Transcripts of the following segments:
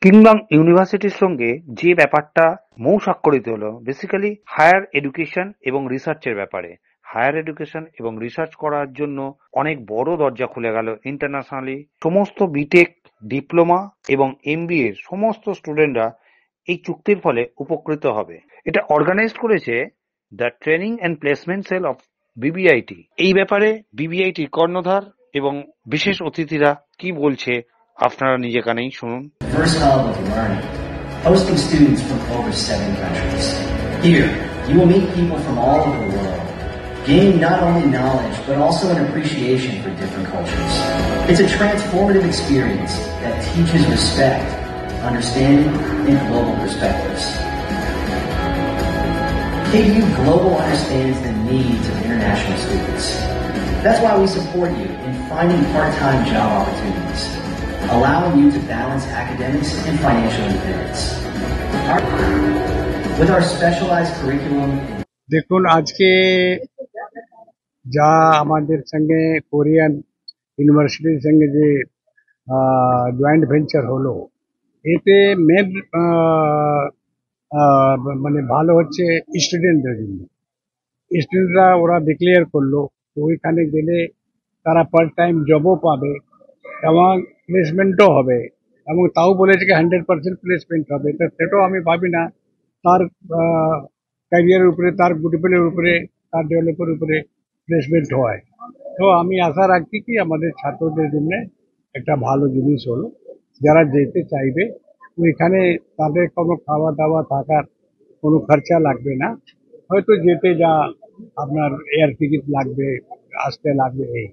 কিংবাং ইউনিভার্সিটির সঙ্গে যে ব্যাপারটা স্বাক্ষরিত হলো বেসিক্যালি হায়ার এডুকেশন এবং রিসার্চের ব্যাপারে। হায়ার এডুকেশন এবং রিসার্চ করার জন্য অনেক বড় দরজা খুলে গেল ইন্টারন্যাশনালি। সমস্ত বিটেক, ডিপ্লোমা এবং এমবিএ সমস্ত স্টুডেন্টরা এই চুক্তির ফলে উপকৃত হবে। এটা অর্গানাইজ করেছে the training and placement sell of BBIT. এই ব্যাপারে বিবিআইটির কর্ণধার এবং বিশেষ অতিথিরা কি বলছে আপনারা নিজে কানেই শুনুন। First hub of learning, hosting students from over 7 countries. Here, you will meet people from all over the world, gaining not only knowledge, but also an appreciation for different cultures. It's a transformative experience that teaches respect, understanding, and global perspectives. KU Global understands the needs of international students. That's why we support you in finding part-time job opportunities, allowing you to balance academics and financial independence. With our specialized curriculum. দেখুন, আজকে যা আমাদের সঙ্গে Korean ইউনিভার্সিটির সঙ্গে যে joint venture হলো, এতে মেন মানে ভালো হচ্ছে স্টুডেন্টদের জন্য। স্টুডেন্টরা ওরা ডিক্লেয়ার করলো, ওইখানে গেলে তারা পার্ট টাইম জবও পাবে এবং প্লেসমেন্টও হবে, এবং তাও বলেছে কি 100% প্লেসমেন্ট হবে। তো সেটাও আমি ভাবি না তার ক্যারিয়ারের উপরে, তার গুডউইলের উপরে, তার ডেভেলপের উপরে প্লেসমেন্ট হয়। তো আমি আশা রাখছি কি আমাদের ছাত্রদের জন্য একটা ভালো জিনিস হলো। যারা যেতে চাইবে ওইখানে তাদের কোনো খাওয়া দাওয়া থাকার কোনো খরচা লাগবে না, হয়তো যেতে যা আপনার এয়ার টিকিট লাগবে, আসতে লাগবে, এই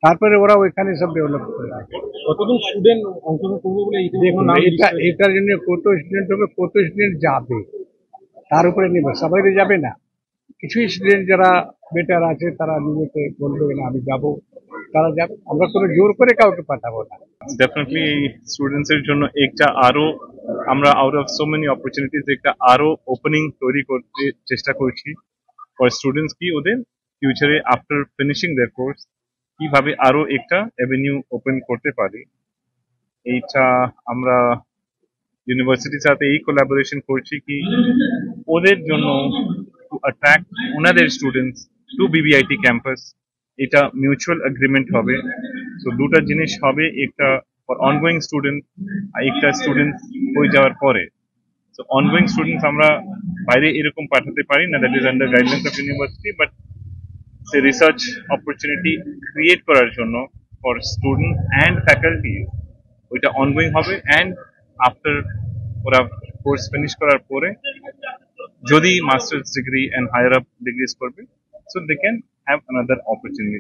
তারপরে ওরা ওইখানে সব ডেভেলপ করে রাখবে। কতজন স্টুডেন্ট অংশগ্রহণ করবে বলে দেখুন, এটার জন্য কত স্টুডেন্ট হবে, কত স্টুডেন্ট যাবে তার উপরে নির্ভর। সবাই তো যাবে না, কিছু স্টুডেন্ট যারা বেটার আছে তারা নিজেকে বলবে না আমি যাব, তারা যাবে। আমরা কোনো জোর করে কাউকে পাঠাবো না। ডেফিনেটলি স্টুডেন্টস এর জন্য একটা আরো আমরা out of so many opportunities একটা আরো ওপেনিং তৈরি করতে চেষ্টা করছি ফর স্টুডেন্টস কি ওদের ফিউচারে আফটার ফিনিশিং দেয়ার কোর্স কিভাবে আরো একটা অ্যাভিনিউ ওপেন করতে পারি। এইটা আমরা ইউনিভার্সিটির সাথে এই কোলাবোরেশন করছি কি ওদের জন্য টু অ্যাট্রাক্ট ওনাদের স্টুডেন্টস টু বিবিআইটি ক্যাম্পাস। এটা মিউচুয়াল এগ্রিমেন্ট হবে। সো দুটা জিনিস হবে, একটা ফর অনগোয়িং স্টুডেন্ট আর একটা স্টুডেন্ট হয়ে যাওয়ার পরে। সো অনগোয়িং স্টুডেন্টস আমরা বাইরে এরকম পাঠাতে পারি না, that is under guidelines of university, but সে রিসার্চ অপরচুনিটি ক্রিয়েট করার জন্য ফর স্টুডেন্ট অ্যান্ড ফ্যাকাল্টি ওইটা অনগোয়িং হবে। অ্যান্ড আফটার ওরা কোর্স ফিনিশ করার পরে যদি masters degree and higher up degrees করবে, so they can have another opportunity.